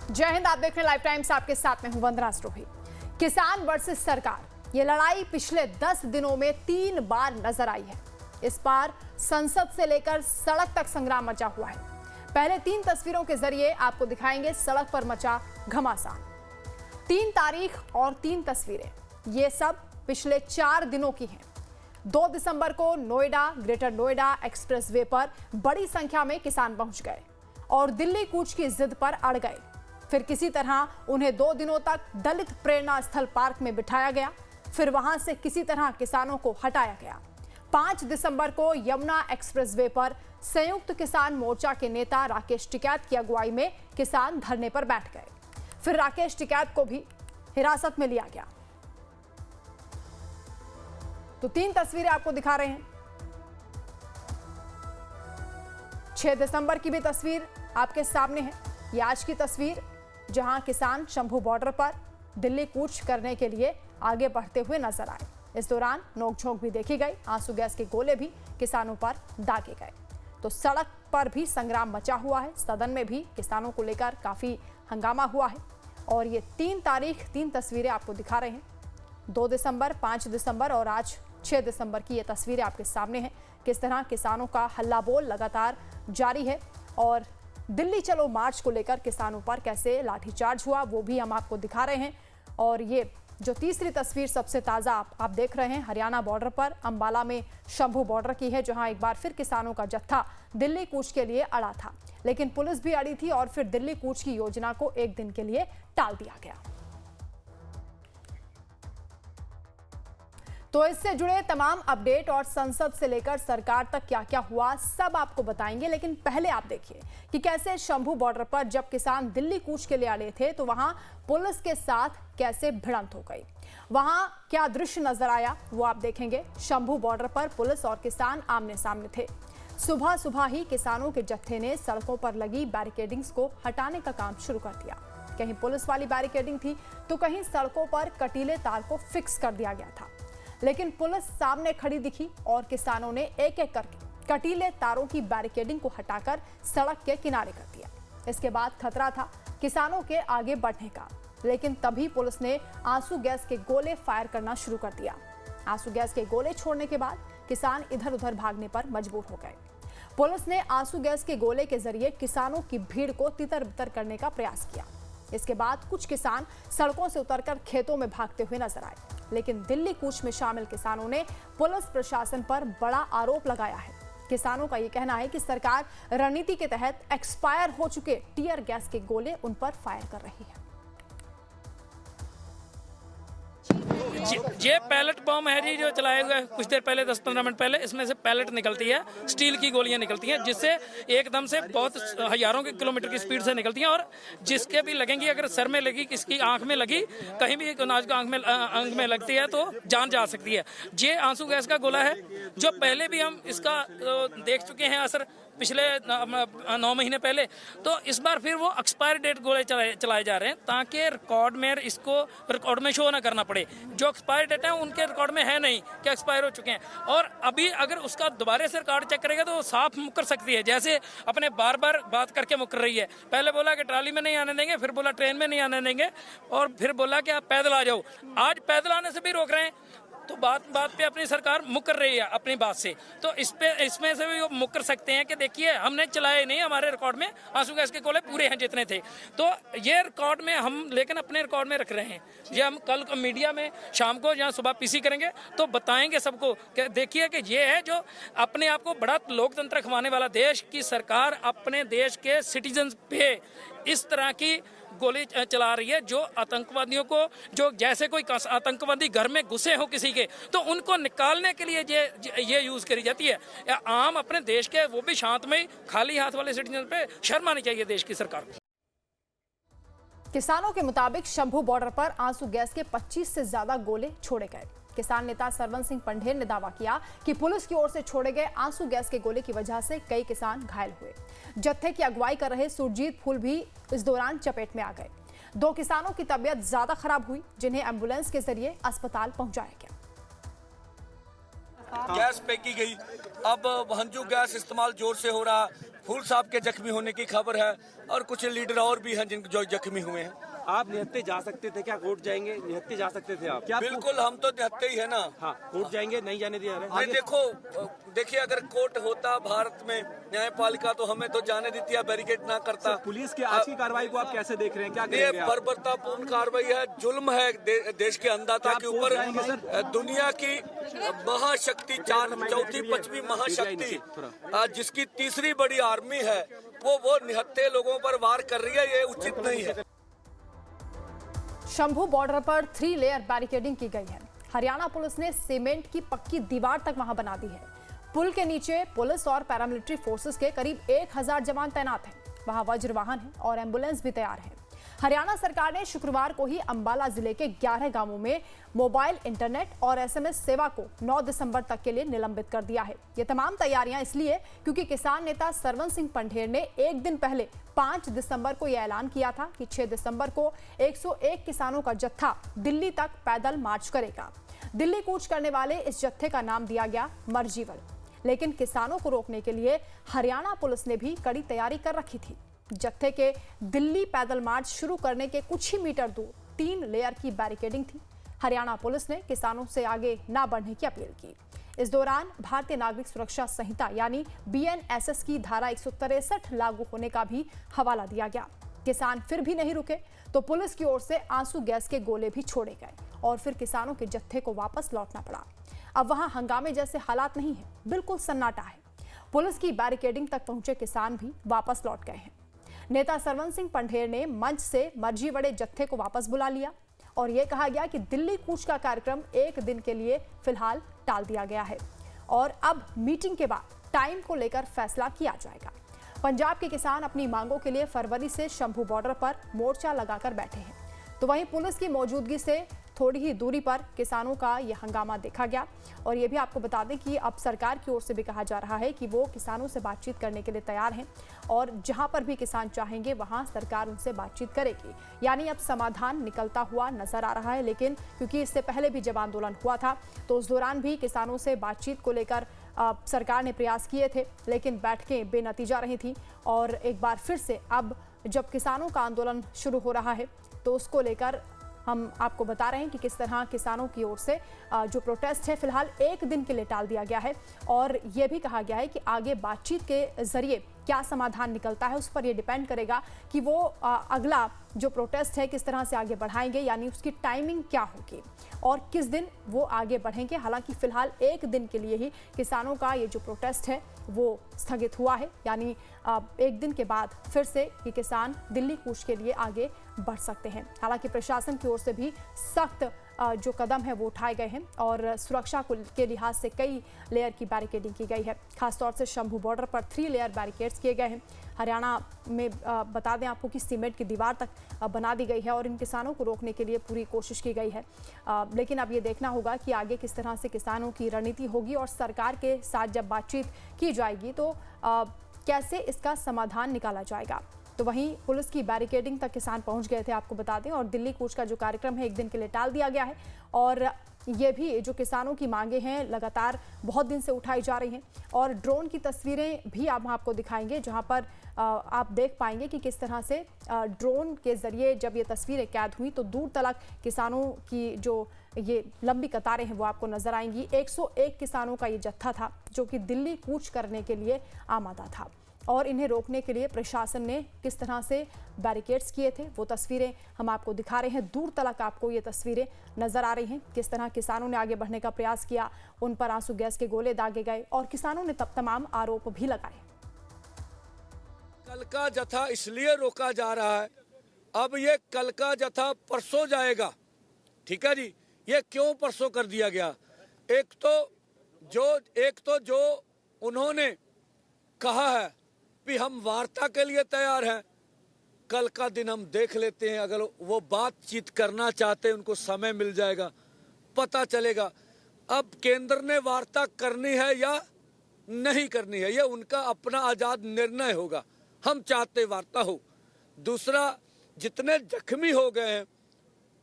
जय हिंद। आप देख रहे हैं लाइव टाइम्स, आपके साथ में हूं वंदना स्टोही। किसान वर्सेस सरकार, ये लड़ाई पिछले 10 दिनों में 3 बार नजर आई है। इस बार संसद से लेकर सड़क तक संग्राम मचा हुआ है। पहले 3 तस्वीरों के जरिए आपको दिखाएंगे सड़क पर मचा घमासान। 3 तारीख और 3 तस्वीरें, ये सब पिछले 4 दिनों की हैं। 2 दिसंबर को नोएडा, ग्रेटर नोएडा एक्सप्रेसवे पर बड़ी संख्या में किसान पहुंच गए और दिल्ली कूच की जिद पर अड़ गए। फिर किसी तरह उन्हें 2 दिनों तक दलित प्रेरणा स्थल पार्क में बिठाया गया। फिर वहां से किसी तरह किसानों को हटाया गया। 5 दिसंबर को यमुना एक्सप्रेसवे पर संयुक्त किसान मोर्चा के नेता राकेश टिकैत की अगुवाई में किसान धरने पर बैठ गए। फिर राकेश टिकैत को भी हिरासत में लिया गया। तो 3 तस्वीरें आपको दिखा रहे हैं। 6 दिसंबर की भी तस्वीर आपके सामने है। ये आज की तस्वीर, जहां किसान शंभू बॉर्डर पर दिल्ली कूच करने के लिए आगे बढ़ते हुए नजर आए। इस दौरान नोकझोंक भी देखी गई, आंसू गैस के गोले भी किसानों पर दागे गए। तो सड़क पर भी संग्राम मचा हुआ है। सदन में भी किसानों को लेकर काफी हंगामा हुआ है। और ये 3 तारीख 3 तस्वीरें आपको दिखा रहे हैं। 2 दिसंबर, 5 दिसंबर और आज 6 दिसंबर की ये तस्वीरें आपके सामने हैं। किस तरह किसानों का हल्ला बोल लगातार जारी है और दिल्ली चलो मार्च को लेकर किसानों पर कैसे लाठीचार्ज हुआ वो भी हम आपको दिखा रहे हैं। और ये जो तीसरी तस्वीर सबसे ताज़ा आप देख रहे हैं, हरियाणा बॉर्डर पर अंबाला में शंभू बॉर्डर की है, जहां एक बार फिर किसानों का जत्था दिल्ली कूच के लिए अड़ा था। लेकिन पुलिस भी अड़ी थी और फिर दिल्ली कूच की योजना को 1 दिन के लिए टाल दिया गया। तो इससे जुड़े तमाम अपडेट और संसद से लेकर सरकार तक क्या क्या हुआ सब आपको बताएंगे। लेकिन पहले आप देखिए कि कैसे शंभू बॉर्डर पर जब किसान दिल्ली कूच के लिए अड़े थे तो वहां पुलिस के साथ कैसे भिड़ंत हो गई। वहां क्या दृश्य नजर आया वो आप देखेंगे। शंभू बॉर्डर पर पुलिस और किसान आमने सामने थे। सुबह सुबह ही किसानों के जत्थे ने सड़कों पर लगी बैरिकेडिंग्स को हटाने का काम शुरू कर दिया। कहीं पुलिस वाली बैरिकेडिंग थी तो कहीं सड़कों पर कटीले तार को फिक्स कर दिया गया था। लेकिन पुलिस सामने खड़ी दिखी और किसानों ने एक एक करके कटीले तारों की बैरिकेडिंग को हटाकर सड़क के किनारे कर दिया। इसके बाद खतरा था किसानों के आगे बढ़ने का, लेकिन तभी पुलिस ने आंसू गैस के गोले फायर करना शुरू कर दिया। आंसू गैस के गोले छोड़ने के बाद किसान इधर उधर भागने पर मजबूर हो गए। पुलिस ने आंसू गैस के गोले के जरिए किसानों की भीड़ को तितर बितर करने का प्रयास किया। इसके बाद कुछ किसान सड़कों से उतरकर खेतों में भागते हुए नजर आए। लेकिन दिल्ली कूच में शामिल किसानों ने पुलिस प्रशासन पर बड़ा आरोप लगाया है। किसानों का यह कहना है कि सरकार रणनीति के तहत एक्सपायर हो चुके टीयर गैस के गोले उन पर फायर कर रही है। ये पैलेट बम है जी, जो चलाए हुए कुछ देर पहले 10-15 मिनट पहले, इसमें से पैलेट निकलती है, स्टील की गोलियां निकलती हैं, जिससे एकदम से बहुत हजारों के किलोमीटर की स्पीड से निकलती हैं। और जिसके भी लगेंगी, अगर सर में लगी, किसकी आंख में लगी, कहीं भी अनाज को आंख में लगती है तो जान जा सकती है। ये आंसू गैस का गोला है, जो पहले भी हम इसका देख चुके हैं असर पिछले 9 महीने पहले। तो इस बार फिर वो एक्सपायर डेट गोले चलाए जा रहे हैं ताकि रिकॉर्ड में इसको रिकॉर्ड में शो ना करना पड़े। जो एक्सपायर डेट है उनके रिकॉर्ड में है नहीं कि एक्सपायर हो चुके हैं। और अभी अगर उसका दोबारा से रिकॉर्ड चेक करेगा तो वो साफ मुकर सकती है, जैसे अपने बार बार बात करके मुकर रही है। पहले बोला कि ट्राली में नहीं आने देंगे, फिर बोला ट्रेन में नहीं आने देंगे, और फिर बोला कि आप पैदल आ जाओ। आज पैदल आने से भी रोक रहे हैं। तो बात पे अपनी सरकार मुकर रही है अपनी बात से। तो इसमें से भी वो मुकर सकते हैं कि देखिए हमने चलाए नहीं, हमारे रिकॉर्ड में आंसू गैस के गोले पूरे हैं जितने थे। तो ये रिकॉर्ड में हम लेकिन अपने रिकॉर्ड में रख रहे हैं। ये हम कल को मीडिया में शाम को या सुबह पीसी करेंगे तो बताएंगे सबको कि देखिए कि ये है जो अपने आप को बड़ा लोकतंत्र खवाने वाला देश की सरकार अपने देश के सिटीजन पे इस तरह की गोली चला रही है। जो आतंकवादियों को, जो जैसे कोई आतंकवादी घर में घुसे हो किसी के, तो उनको निकालने के लिए ये यूज करी जाती है। आम अपने देश के, वो भी शांतमय खाली हाथ वाले सिटीजन पे शर्म आनी चाहिए देश की सरकार को। किसानों के मुताबिक शंभू बॉर्डर पर आंसू गैस के 25 से ज्यादा गोले छोड़े गए। किसान नेता सरवन सिंह पंढेर ने दावा किया कि पुलिस की ओर से छोड़े गए आंसू गैस के गोले की वजह से कई किसान घायल हुए। जत्थे की अगुवाई कर रहे सुरजीत फूल भी इस दौरान चपेट में आ गए। 2 किसानों की तबीयत ज्यादा खराब हुई, जिन्हें एम्बुलेंस के जरिए अस्पताल पहुंचाया गया। गैस फेंकी गई, अब हंजू गैस इस्तेमाल जोर से हो रहा, फूल साहब के जख्मी होने की खबर है और कुछ लीडर और भी हैं जो जख्मी हुए हैं। आप निहत्ते जा सकते थे क्या? कोर्ट जाएंगे? निहत्ते जा सकते थे आप क्या? बिल्कुल, हम तो निहत्ते ही है ना। हाँ, कोर्ट जाएंगे, नहीं जाने दिया है? नहीं, देखिए अगर कोर्ट होता भारत में, न्यायपालिका, तो हमें तो जाने देती है, बैरिकेड ना करता। पुलिस की आज की कार्रवाई को आप कैसे देख रहे हैं? क्या ये बर्बरतापूर्ण कार्रवाई है, जुल्म है देश के अन्नदाता के ऊपर। दुनिया की महाशक्ति, चौथी पांचवी महाशक्ति, जिसकी तीसरी बड़ी आर्मी है, वो निहत्ते लोगों पर वार कर रही है, ये उचित नहीं है। शंभू बॉर्डर पर 3 लेयर बैरिकेडिंग की गई है। हरियाणा पुलिस ने सीमेंट की पक्की दीवार तक वहां बना दी है। पुल के नीचे पुलिस और पैरामिलिट्री फोर्सेस के करीब 1000 जवान तैनात हैं। वहां वज्र वाहन है और एम्बुलेंस भी तैयार है। हरियाणा सरकार ने शुक्रवार को ही अंबाला जिले के 11 गांवों में मोबाइल इंटरनेट और SMS सेवा को 9 दिसंबर तक के लिए निलंबित कर दिया है। ये तमाम तैयारियां इसलिए क्योंकि किसान नेता सरवन सिंह पंढेर ने एक दिन पहले 5 दिसंबर को यह ऐलान किया था कि 6 दिसंबर को 101 किसानों का जत्था दिल्ली तक पैदल मार्च करेगा। दिल्ली कूच करने वाले इस जत्थे का नाम दिया गया मर्जीवल। लेकिन किसानों को रोकने के लिए हरियाणा पुलिस ने भी कड़ी तैयारी कर रखी थी। जत्थे के दिल्ली पैदल मार्च शुरू करने के कुछ ही मीटर दूर 3 लेयर की बैरिकेडिंग थी। हरियाणा पुलिस ने किसानों से आगे न बढ़ने की अपील की। इस दौरान भारतीय नागरिक सुरक्षा संहिता यानी BNSS की धारा 163 लागू होने का भी हवाला दिया गया। किसान फिर भी नहीं रुके तो पुलिस की ओर से आंसू गैस के गोले भी छोड़े गए और फिर किसानों के जत्थे को वापस लौटना पड़ा। अब वहां हंगामे जैसे हालात नहीं है, बिल्कुल सन्नाटा है। पुलिस की बैरिकेडिंग तक पहुंचे किसान भी वापस लौट गए हैं। नेता सरवन सिंह पंढेर ने मंच से मर्जी बड़े जत्थे को वापस बुला लिया और यह कहा गया कि दिल्ली कूच का कार्यक्रम एक दिन के लिए फिलहाल टाल दिया गया है और अब मीटिंग के बाद टाइम को लेकर फैसला किया जाएगा। पंजाब के किसान अपनी मांगों के लिए फरवरी से शंभू बॉर्डर पर मोर्चा लगाकर बैठे हैं, तो वहीं पुलिस की मौजूदगी से थोड़ी ही दूरी पर किसानों का यह हंगामा देखा गया। और ये भी आपको बता दें कि अब सरकार की ओर से भी कहा जा रहा है कि वो किसानों से बातचीत करने के लिए तैयार हैं और जहां पर भी किसान चाहेंगे वहां सरकार उनसे बातचीत करेगी। यानी अब समाधान निकलता हुआ नजर आ रहा है। लेकिन क्योंकि इससे पहले भी जब आंदोलन हुआ था तो उस दौरान भी किसानों से बातचीत को लेकर सरकार ने प्रयास किए थे, लेकिन बैठकें बेनतीजा रही थी। और एक बार फिर से अब जब किसानों का आंदोलन शुरू हो रहा है तो उसको लेकर हम आपको बता रहे हैं कि किस तरह किसानों की ओर से जो प्रोटेस्ट है फिलहाल एक दिन के लिए टाल दिया गया है। और ये भी कहा गया है कि आगे बातचीत के जरिए क्या समाधान निकलता है उस पर ये डिपेंड करेगा कि वो अगला जो प्रोटेस्ट है किस तरह से आगे बढ़ाएंगे, यानी उसकी टाइमिंग क्या होगी और किस दिन वो आगे बढ़ेंगे। हालांकि फिलहाल एक दिन के लिए ही किसानों का ये जो प्रोटेस्ट है वो स्थगित हुआ है, यानी एक दिन के बाद फिर से ये किसान दिल्ली कूच के लिए आगे बढ़ सकते हैं। हालांकि प्रशासन की ओर से भी सख्त जो कदम है वो उठाए गए हैं और सुरक्षा के लिहाज से कई लेयर की बैरिकेडिंग की गई है। खासतौर से शंभू बॉर्डर पर 3 लेयर बैरिकेड्स किए गए हैं। हरियाणा में बता दें आपको कि सीमेंट की दीवार तक बना दी गई है और इन किसानों को रोकने के लिए पूरी कोशिश की गई है। लेकिन अब ये देखना होगा कि आगे किस तरह से किसानों की रणनीति होगी और सरकार के साथ जब बातचीत की जाएगी तो कैसे इसका समाधान निकाला जाएगा। तो वहीं पुलिस की बैरिकेडिंग तक किसान पहुंच गए थे, आपको बता दें, और दिल्ली कूच का जो कार्यक्रम है एक दिन के लिए टाल दिया गया है। और ये भी जो किसानों की मांगे हैं लगातार बहुत दिन से उठाई जा रही हैं और ड्रोन की तस्वीरें भी हम आपको दिखाएंगे जहां पर आप देख पाएंगे कि किस तरह से ड्रोन के जरिए जब ये तस्वीरें कैद हुई तो दूर तक किसानों की जो ये लंबी कतारें हैं वो आपको नजर आएंगी। 101 किसानों का ये जत्था था जो कि दिल्ली कूच करने के लिए आमादा था और इन्हें रोकने के लिए प्रशासन ने किस तरह से बैरिकेड्स किए थे वो तस्वीरें हम आपको दिखा रहे हैं। दूर तक आपको ये तस्वीरें नजर आ रही हैं, किस तरह किसानों ने आगे बढ़ने का प्रयास किया, उन पर आंसू गैस के गोले दागे गए और किसानों ने तब तमाम आरोप भी लगाए। कल का जत्था इसलिए रोका जा रहा है, अब ये कल का जत्था परसों जाएगा, ठीक है जी। ये क्यों परसों कर दिया गया? एक तो जो उन्होंने कहा है कि हम वार्ता के लिए तैयार हैं, कल का दिन हम देख लेते हैं। अगर वो बातचीत करना चाहते हैं उनको समय मिल जाएगा, पता चलेगा। अब केंद्र ने वार्ता करनी है या नहीं करनी है, ये उनका अपना आजाद निर्णय होगा। हम चाहते वार्ता हो। दूसरा, जितने जख्मी हो गए हैं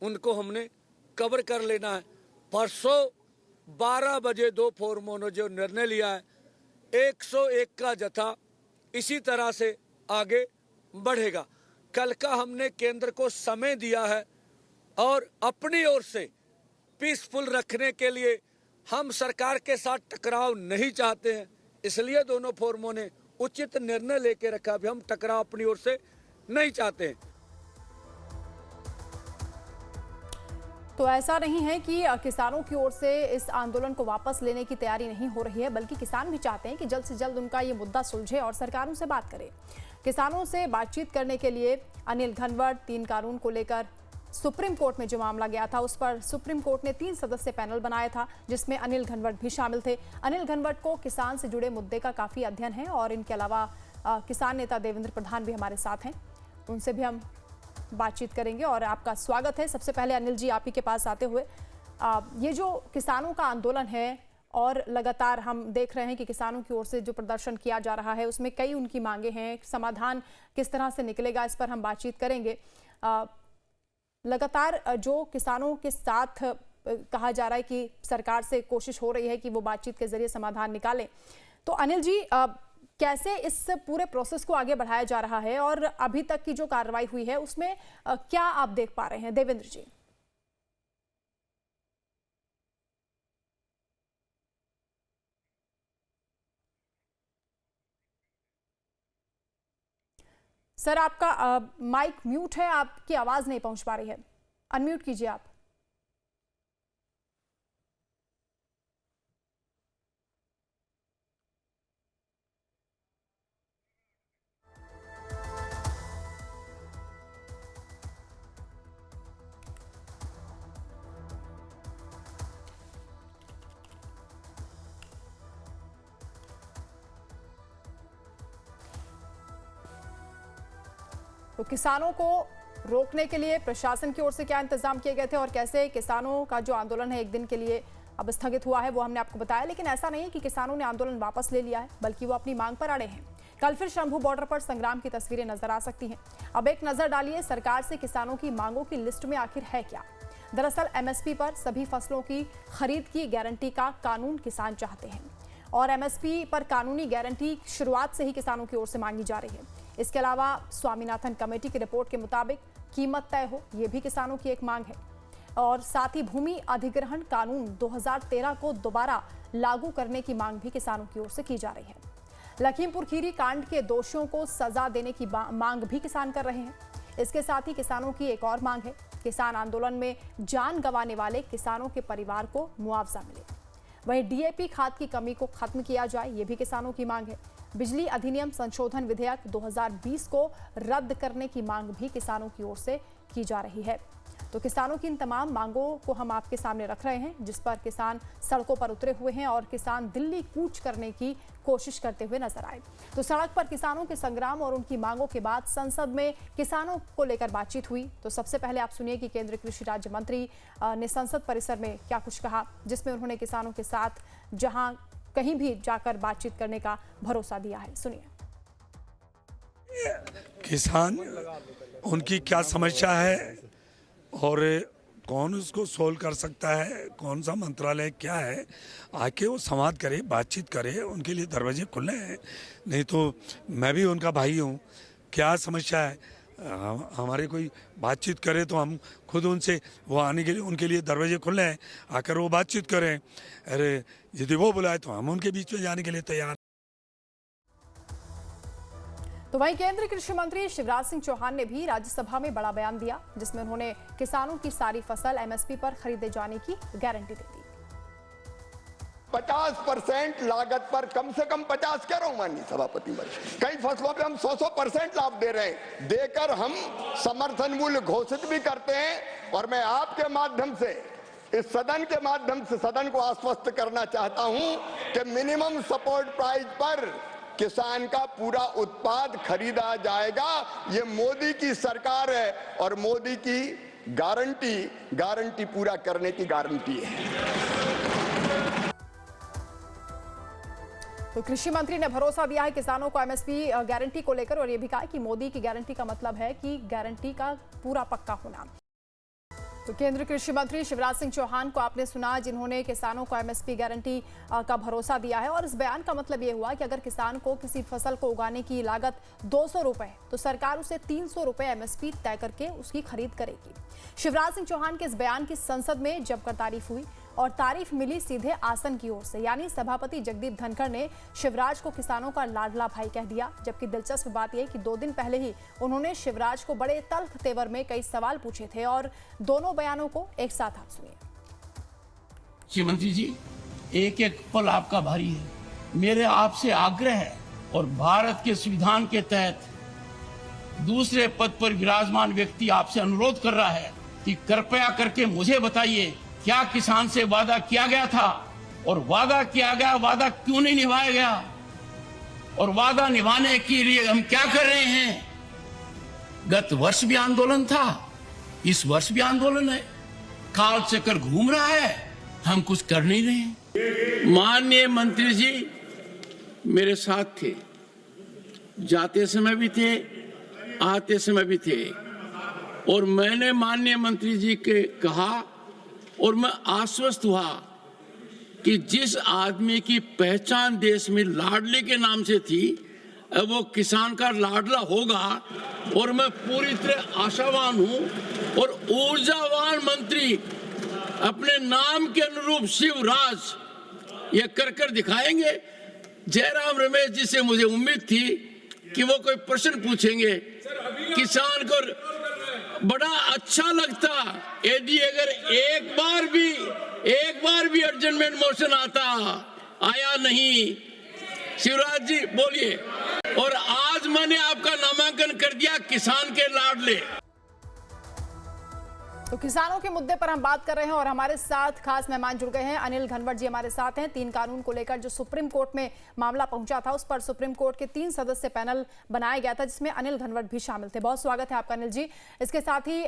उनको हमने कवर कर लेना है। परसों 12 बजे 2 फोरमों ने जो निर्णय लिया है 101 का जत्था इसी तरह से आगे बढ़ेगा। कल का हमने केंद्र को समय दिया है और अपनी ओर से पीसफुल रखने के लिए हम सरकार के साथ टकराव नहीं चाहते हैं, इसलिए दोनों फोरमों ने उचित निर्णय लेके रखा। भी हम टकराव अपनी ओर से नहीं चाहते हैं। तो ऐसा नहीं है कि किसानों की ओर से इस आंदोलन को वापस लेने की तैयारी नहीं हो रही है, बल्कि किसान भी चाहते हैं कि जल्द से जल्द उनका ये मुद्दा सुलझे और सरकार उनसे बात करे। किसानों से बातचीत करने के लिए अनिल घनवट 3 कानून को लेकर सुप्रीम कोर्ट में जो मामला गया था उस पर सुप्रीम कोर्ट ने 3 सदस्य पैनल बनाया था, जिसमें अनिल घनवट भी शामिल थे। अनिल घनवट को किसान से जुड़े मुद्दे का काफी अध्ययन है और इनके अलावा किसान नेता देवेंद्र प्रधान भी हमारे साथ हैं, उनसे भी हम बातचीत करेंगे। और आपका स्वागत है। सबसे पहले अनिल जी, आप ही के पास आते हुए, ये जो किसानों का आंदोलन है और लगातार हम देख रहे हैं कि किसानों की ओर से जो प्रदर्शन किया जा रहा है उसमें कई उनकी मांगे हैं, समाधान किस तरह से निकलेगा इस पर हम बातचीत करेंगे। लगातार जो किसानों के साथ कहा जा रहा है कि सरकार से कोशिश हो रही है कि वो बातचीत के जरिए समाधान निकालें, तो अनिल जी कैसे इस पूरे प्रोसेस को आगे बढ़ाया जा रहा है और अभी तक की जो कार्रवाई हुई है उसमें क्या आप देख पा रहे हैं? देवेंद्र जी। सर, आपका माइक म्यूट है, आपकी आवाज नहीं पहुंच पा रही है, अनम्यूट कीजिए आप। तो किसानों को रोकने के लिए प्रशासन की ओर से क्या इंतजाम किए गए थे और कैसे किसानों का जो आंदोलन है एक दिन के लिए अब स्थगित हुआ है वो हमने आपको बताया। लेकिन ऐसा नहीं कि किसानों ने आंदोलन वापस ले लिया है, बल्कि वो अपनी मांग पर अड़े हैं। कल फिर शंभू बॉर्डर पर संग्राम की तस्वीरें नजर आ सकती हैं। अब एक नजर डालिए सरकार से किसानों की मांगों की लिस्ट में आखिर है क्या। दरअसल एमएसपी पर सभी फसलों की खरीद की गारंटी का कानून किसान चाहते हैं और एमएसपी पर कानूनी गारंटी शुरुआत से ही किसानों की ओर से मांगी जा रही है। इसके अलावा स्वामीनाथन कमेटी की रिपोर्ट के मुताबिक कीमत तय हो, यह भी किसानों की एक मांग है। और साथ ही भूमि अधिग्रहण कानून 2013 को दोबारा लागू करने की मांग भी किसानों की ओर से की जा रही है। लखीमपुर खीरी कांड के दोषियों को सजा देने की मांग भी किसान कर रहे हैं। इसके साथ ही किसानों की एक और मांग है, किसान आंदोलन में जान गंवाने वाले किसानों के परिवार को मुआवजा मिले। वहीं डीएपी खाद की कमी को खत्म किया जाए, ये भी किसानों की मांग है। बिजली अधिनियम संशोधन विधेयक 2020 को रद्द करने की मांग भी किसानों की ओर से की जा रही है। तो किसानों की इन तमाम मांगों को हम आपके सामने रख रहे हैं, जिस पर किसान सड़कों पर उतरे हुए हैं और किसान दिल्ली कूच करने की कोशिश करते हुए नजर आए। तो सड़क पर किसानों के संग्राम और उनकी मांगों के बाद संसद में किसानों को लेकर बातचीत हुई। तो सबसे पहले आप सुनिए कि केंद्रीय कृषि राज्य मंत्री ने संसद परिसर में क्या कुछ कहा, जिसमें उन्होंने किसानों के साथ जहां कहीं भी जाकर बातचीत करने का भरोसा दिया है। सुनिए। किसान उनकी क्या समस्या है और कौन उसको सोल्व कर सकता है, कौन सा मंत्रालय क्या है, आके वो संवाद करे, बातचीत करे, उनके लिए दरवाजे खुले हैं। नहीं तो मैं भी उनका भाई हूँ, क्या समस्या है हमारे कोई बातचीत करे तो हम खुद उनसे वो आने के लिए उनके लिए दरवाजे खुले हैं, आकर वो बातचीत करें। अरे यदि वो बुलाए तो हम उनके बीच में जाने के लिए तैयार। तो वहीं केंद्रीय कृषि मंत्री शिवराज सिंह चौहान ने भी राज्यसभा में बड़ा बयान दिया, जिसमें उन्होंने किसानों की सारी फसल एमएसपी पर खरीदे जाने की गारंटी दे दी। 50% लागत पर कम से कम 50 कह रहा हूं माननीय सभापति वर्ष, कई फसलों पे हम 100% लाभ दे रहे हैं, देकर हम समर्थन मूल्य घोषित भी करते हैं। और मैं आपके माध्यम से, इस सदन के माध्यम से सदन को आश्वस्त करना चाहता हूं कि मिनिमम सपोर्ट प्राइस पर किसान का पूरा उत्पाद खरीदा जाएगा। ये मोदी की सरकार है और मोदी की गारंटी पूरा करने की गारंटी है। तो कृषि मंत्री ने भरोसा दिया है किसानों को एमएसपी गारंटी को लेकर और यह भी कहा कि मोदी की गारंटी का मतलब है कि गारंटी का पूरा पक्का होना। तो केंद्रीय कृषि मंत्री शिवराज सिंह चौहान को आपने सुना, जिन्होंने किसानों को एमएसपी गारंटी का भरोसा दिया है। और इस बयान का मतलब ये हुआ कि अगर किसान को किसी फसल को उगाने की लागत 200 रुपए तो सरकार उसे 300 रुपए एमएसपी तय करके उसकी खरीद करेगी। शिवराज सिंह चौहान के इस बयान की संसद में जमकर तारीफ हुई और तारीफ मिली सीधे आसन की ओर से, यानी सभापति जगदीप धनखड़ ने शिवराज को किसानों का लाडला भाई कह दिया। जबकि दिलचस्प बात यह कि 2 दिन पहले ही उन्होंने शिवराज को बड़े तल्ख तेवर में कई सवाल पूछे थे और दोनों बयानों को एक साथ आप सुनिए। श्री मंत्री जी, एक एक पल आपका भारी है। मेरे आपसे आग्रह है और भारत के संविधान के तहत दूसरे पद पर विराजमान व्यक्ति आपसे अनुरोध कर रहा है कि कृपया करके मुझे बताइए, क्या किसान से वादा किया गया था और वादा किया गया वादा क्यों नहीं निभाया गया, और वादा निभाने के लिए हम क्या कर रहे हैं। गत वर्ष भी आंदोलन था, इस वर्ष भी आंदोलन है, काल चक्कर घूम रहा है, हम कुछ कर नहीं रहे हैं। माननीय मंत्री जी मेरे साथ थे, जाते समय भी थे, आते समय भी थे, और मैंने माननीय मंत्री जी के कहा और मैं आश्वस्त हुआ कि जिस आदमी की पहचान देश में लाडले के नाम से थी, अब वो किसान का लाडला होगा। और मैं पूरी तरह आशावान हूं और ऊर्जावान मंत्री अपने नाम के अनुरूप शिवराज ये कर दिखाएंगे। जयराम रमेश जी से मुझे उम्मीद थी कि वो कोई प्रश्न पूछेंगे, किसान को बड़ा अच्छा लगता यदि अगर एक बार भी एडजमेंट मोशन आता, आया नहीं। शिवराज जी बोलिए। और आज मैंने आपका नामांकन कर दिया किसान के लाडले। तो किसानों के मुद्दे पर हम बात कर रहे हैं और हमारे साथ खास मेहमान जुड़ गए हैं। अनिल घनवट जी हमारे साथ हैं। 3 कानून को लेकर जो सुप्रीम कोर्ट में मामला पहुंचा था, उस पर सुप्रीम कोर्ट के 3 सदस्य पैनल बनाया गया था, जिसमें अनिल घनवट भी शामिल थे। बहुत स्वागत है आपका अनिल जी। इसके साथ ही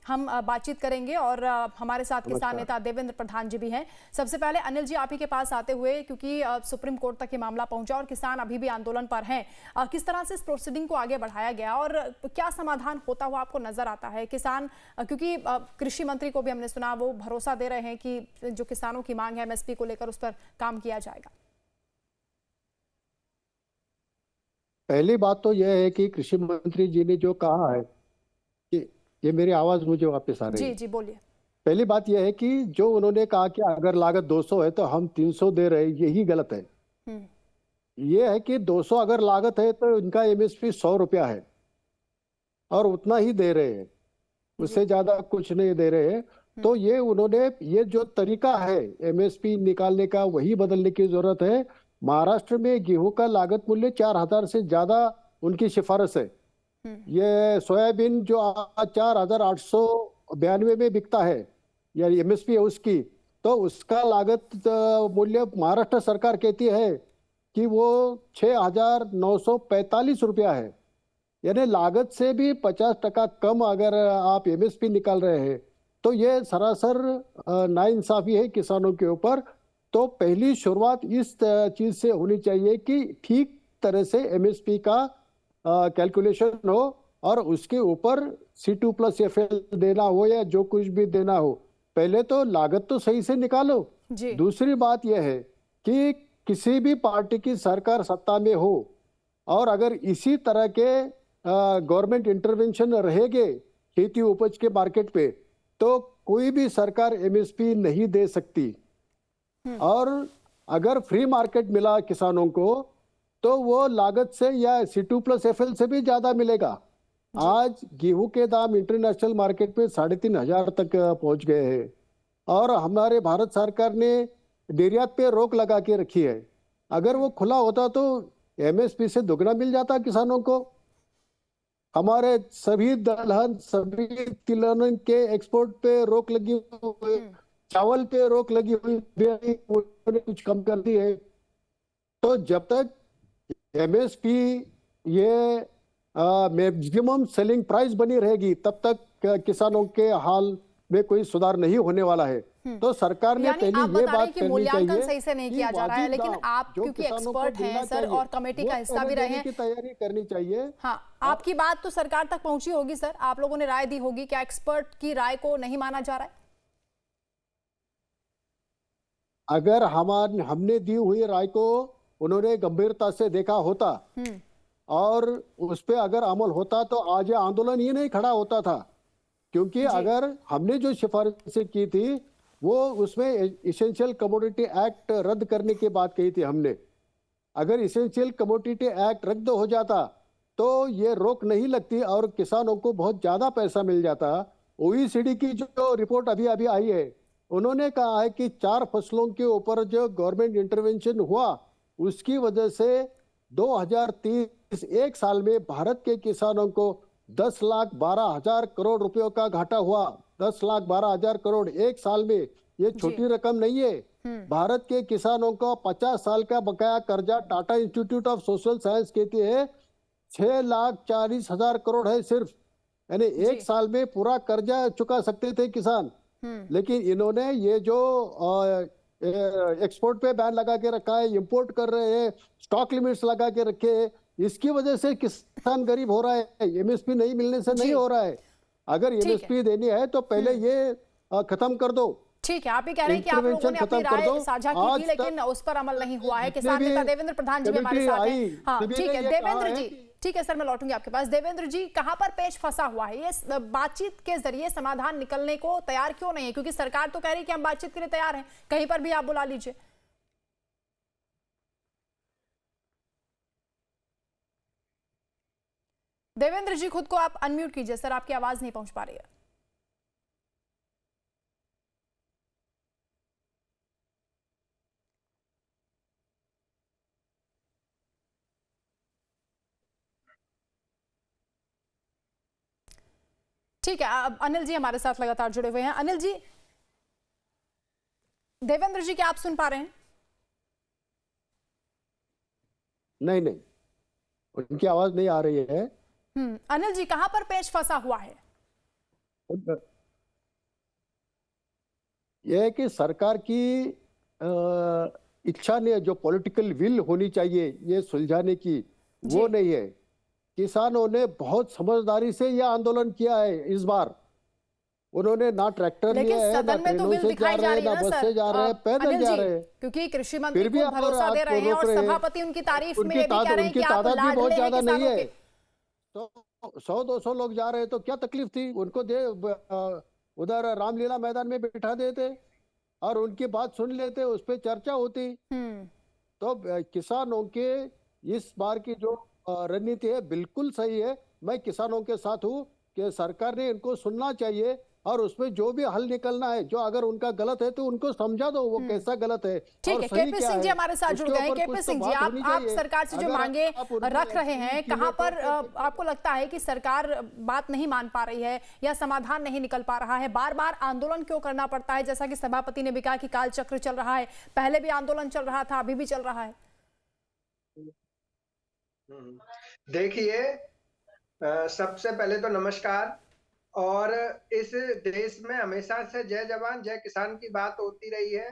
हम बातचीत करेंगे और हमारे साथ किसान नेता देवेंद्र प्रधान जी भी हैं। सबसे पहले अनिल जी, आप ही के पास आते हुए, क्योंकि सुप्रीम कोर्ट तक ये मामला पहुंचा और किसान अभी भी आंदोलन पर हैं, किस तरह से इस प्रोसीडिंग को आगे बढ़ाया गया और क्या समाधान होता हुआ आपको नजर आता है? किसान, क्योंकि कृषि मंत्री को भी हमने सुना, वो भरोसा दे रहे हैं कि जो किसानों की मांग है एमएसपी को लेकर, उस पर काम किया जाएगा। पहली बात तो यह है कि कृषि मंत्री जी ने जो कहा है कि ये मेरी आवाज मुझे वापस आ रही है। जी बोलिए। पहली बात यह है कि जो उन्होंने कहा कि अगर लागत 200 है तो हम 300 दे रहे हैं, यही गलत है। ये है कि 200 अगर लागत है तो इनका एमएसपी 100 रुपया है और उतना ही दे रहे हैं, उससे ज्यादा कुछ नहीं दे रहे हैं। तो ये उन्होंने ये जो तरीका है एमएसपी निकालने का, वही बदलने की जरूरत है। महाराष्ट्र में गेहूं का लागत मूल्य 4000 से ज्यादा उनकी सिफारिश है। ये सोयाबीन जो आज 4892 में बिकता है, या एमएसपी है उसकी, तो उसका लागत मूल्य महाराष्ट्र सरकार कहती है कि वो 6945 रुपया है। यानी लागत से भी 50% कम अगर आप एमएसपी निकाल रहे हैं, तो ये सरासर नाइंसाफी है किसानों के ऊपर। तो पहली शुरुआत इस चीज से होनी चाहिए कि ठीक तरह से एमएसपी का कैलकुलेशन हो और उसके ऊपर C2+FL देना हो या जो कुछ भी देना हो, पहले तो लागत तो सही से निकालो। दूसरी बात यह है कि किसी भी पार्टी की सरकार सत्ता में हो और अगर इसी तरह के गवर्नमेंट इंटरवेंशन रहेंगे खेती उपज के मार्केट पे, तो कोई भी सरकार एमएसपी नहीं दे सकती। और अगर फ्री मार्केट मिला किसानों को तो वो लागत से या C2+FL से भी ज्यादा मिलेगा। आज गेहूं के दाम इंटरनेशनल मार्केट में 3500 तक पहुंच गए हैं और हमारे भारत सरकार ने निर्यात पे रोक लगा के रखी है। अगर वो खुला होता तो एमएसपी से दुगना मिल जाता किसानों को। हमारे सभी दलहन, सभी तिलहन के एक्सपोर्ट पे रोक लगी हुई, चावल पे रोक लगी हुई, उन्होंने कुछ कम कर दी है। तो जब तक एमएसपी ये मैक्सिमम सेलिंग प्राइस बनी रहेगी, तब तक किसानों के हाल में कोई सुधार नहीं होने वाला है। तो सरकार ने यानी पहले आप ये बता रहे बात हैं कि करनी मूल्यांकन चाहिए सही से नहीं कि किया जा रहा है, वाजिब लेकिन दाम आप जो क्योंकि किसानों को एक्सपर्ट हैं मिलना सर चाहिए, और कमेटी वो का हिस्सा पहले भी रहे देने हैं। की तैयारी करनी चाहिए। हाँ, आपकी बात तो सरकार तक पहुंची होगी सर, आप लोगों ने राय दी होगी, क्या एक्सपर्ट की राय को नहीं माना जा रहा है? अगर हमने दी हुई राय को उन्होंने गंभीरता से देखा होता और उस पे अगर अमल होता तो आज ये आंदोलन ही नहीं खड़ा होता था। क्योंकि अगर हमने जो सिफारिशें की थी वो उसमें इसेंशियल कमोडिटी एक्ट रद्द करने की बात कही थी हमने। अगर इसेंशियल कमोडिटी एक्ट रद्द हो जाता तो ये रोक नहीं लगती और किसानों को बहुत ज्यादा पैसा मिल जाता। ओईसीडी की जो रिपोर्ट अभी अभी आई है, उन्होंने कहा है कि 4 फसलों के ऊपर जो गवर्नमेंट इंटरवेंशन हुआ उसकी वजह से 2030 एक साल में भारत के किसानों को 10,12,000 करोड़ रुपयों का घाटा हुआ। 10,12,000 करोड़ एक साल में, ये छोटी रकम नहीं है। भारत के किसानों को 50 साल का बकाया कर्जा Tata institute of social science कहती है 6,40,000 करोड़ है सिर्फ। यानी एक साल में पूरा कर्जा चुका सकते थे किसान। लेकिन इन्होंने ये जो एक्सपोर्ट पे बैन लगा के रखा है, इंपोर्ट कर रहे हैं, स्टॉक लिमिट्स लगा के रखे हैं, इसकी वजह से किसान गरीब हो रहा है। एमएसपी नहीं मिलने से नहीं हो रहा है। अगर एमएसपी देनी है तो पहले ये खत्म कर दो। ठीक है, आप ही कह रहे हैं कि आप लोगों ने अपनी राय साझा की थी लेकिन उस पर अमल नहीं हुआ है। किसान नेता देवेंद्र प्रधान जी भी हमारे साथ हैं। हाँ ठीक है देवेंद्र जी, ठीक है सर, मैं लौटूंगी आपके पास। देवेंद्र जी, कहां पर पेच फंसा हुआ है? ये बातचीत के जरिए समाधान निकलने को तैयार क्यों नहीं है? क्योंकि सरकार तो कह रही है कि हम बातचीत के लिए तैयार हैं, कहीं पर भी आप बुला लीजिए। देवेंद्र जी, खुद को आप अनम्यूट कीजिए सर, आपकी आवाज नहीं पहुंच पा रही है। ठीक है, अब अनिल जी हमारे साथ लगातार जुड़े हुए हैं। अनिल जी, देवेंद्र जी क्या आप सुन पा रहे हैं? नहीं, उनकी आवाज नहीं आ रही है। अनिल जी, कहां पर पेच फंसा हुआ है? यह है कि सरकार की इच्छा ने, जो पॉलिटिकल विल होनी चाहिए ये सुलझाने की, वो नहीं है। किसानों ने बहुत समझदारी से यह आंदोलन किया है इस बार। उन्होंने ना ट्रैक्टर लिया है, ना ट्रेनों से जा रहे हैं, ना बस से जा रहे हैं, पैदल जा रहे हैं। क्योंकि कृषि मंत्री को भरोसा दे रहे हैं और सभापति उनकी तारीफ में ये भी कह रहे हैं कि आप तादाद भी बहुत ज्यादा नहीं है। तो 100-200 लोग जा रहे हैं तो क्या तकलीफ थी? उनको उधर रामलीला मैदान में बिठा देते और उनकी बात सुन लेते, उस पर चर्चा होती। तो किसानों के इस बार की जो रणनीति है बिल्कुल सही है। मैं किसानों के साथ हूँ कि सरकार ने इनको सुनना चाहिए और उसमें जो भी हल निकलना है, जो अगर उनका गलत है तो उनको समझा दो वो कैसा गलत है। ठीक है, केपी सिंह जी हमारे साथ जुड़ गए हैं। केपी सिंह जी, आप सरकार से जो मांगे रख रहे हैं, कहां पर आपको लगता है कि सरकार बात नहीं मान पा रही है या समाधान नहीं निकल पा रहा है? बार बार आंदोलन क्यों करना पड़ता है? जैसा कि सभापति ने भी कहा कि काल चक्र चल रहा है, पहले भी आंदोलन चल रहा था, अभी भी चल रहा है। देखिए, सबसे पहले तो नमस्कार। और इस देश में हमेशा से जय जवान जय किसान की बात होती रही है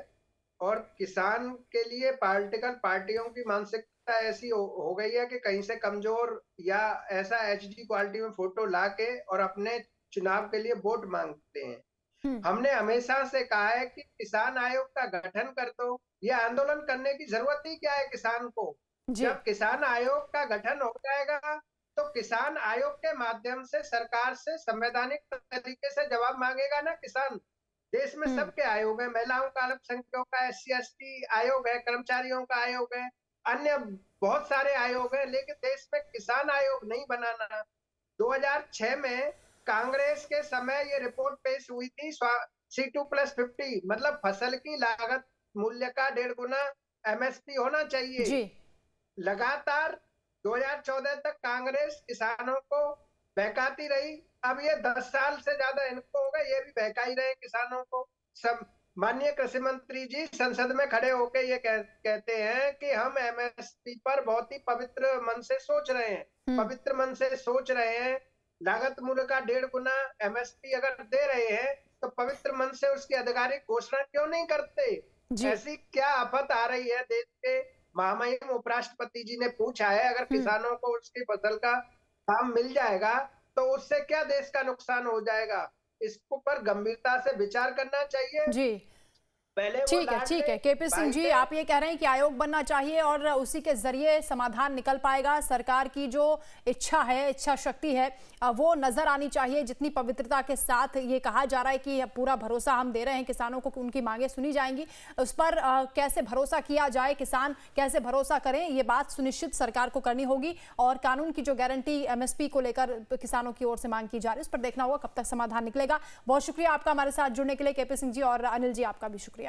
और किसान के लिए पॉलिटिकल पार्टियों की मानसिकता ऐसी हो गई है कि कहीं से कमजोर या ऐसा एचडी क्वालिटी में फोटो लाके और अपने चुनाव के लिए वोट मांगते हैं। हमने हमेशा से कहा है कि किसान आयोग का गठन कर दो, ये आंदोलन करने की जरूरत ही क्या है किसान को। जब किसान आयोग का गठन हो जाएगा तो किसान आयोग के माध्यम से सरकार से संवैधानिक तरीके से जवाब मांगेगा ना किसान। देश में सबके आयोग है, महिलाओं का, अल्पसंख्यकों का, SC/ST आयोग है, कर्मचारियों का आयोग है, अन्य बहुत सारे आयोग है, लेकिन देश में किसान आयोग नहीं बनाना। 2006 में कांग्रेस के समय ये रिपोर्ट पेश हुई थी, C2+50 मतलब फसल की लागत मूल्य का 1.5 गुना MSP होना चाहिए। लगातार 2014 तक कांग्रेस किसानों को बहकाती रही। अब ये 10 साल से ज्यादा इनको हो गए, ये भी बहका ही रहे किसानों को। सब माननीय कृषि मंत्री जी संसद में खड़े होकर ये कहते हैं कि हम MSP पर बहुत ही पवित्र मन से सोच रहे हैं, पवित्र मन से सोच रहे हैं। लागत मूल्य का 1.5 गुना MSP अगर दे रहे हैं तो पवित्र मन से उसकी आधिकारिक घोषणा क्यों नहीं करते? ऐसी क्या आफत आ रही है देश के महामहिम उपराष्ट्रपति जी ने पूछा है, अगर किसानों को उसकी फसल का दाम मिल जाएगा तो उससे क्या देश का नुकसान हो जाएगा? इस पर गंभीरता से विचार करना चाहिए जी। ठीक है केपी सिंह जी, आप ये कह रहे हैं कि आयोग बनना चाहिए और उसी के जरिए समाधान निकल पाएगा। सरकार की जो इच्छा है, इच्छा शक्ति है, वो नजर आनी चाहिए। जितनी पवित्रता के साथ ये कहा जा रहा है कि पूरा भरोसा हम दे रहे हैं किसानों को कि उनकी मांगे सुनी जाएंगी, उस पर कैसे भरोसा किया जाए, किसान कैसे भरोसा करें, ये बात सुनिश्चित सरकार को करनी होगी। और कानून की जो गारंटी एमएसपी को लेकर किसानों की ओर से मांग की जा रही है, उस पर देखना होगा कब तक समाधान निकलेगा। बहुत शुक्रिया आपका हमारे साथ जुड़ने के लिए केपी सिंह जी, और अनिल जी आपका भी शुक्रिया।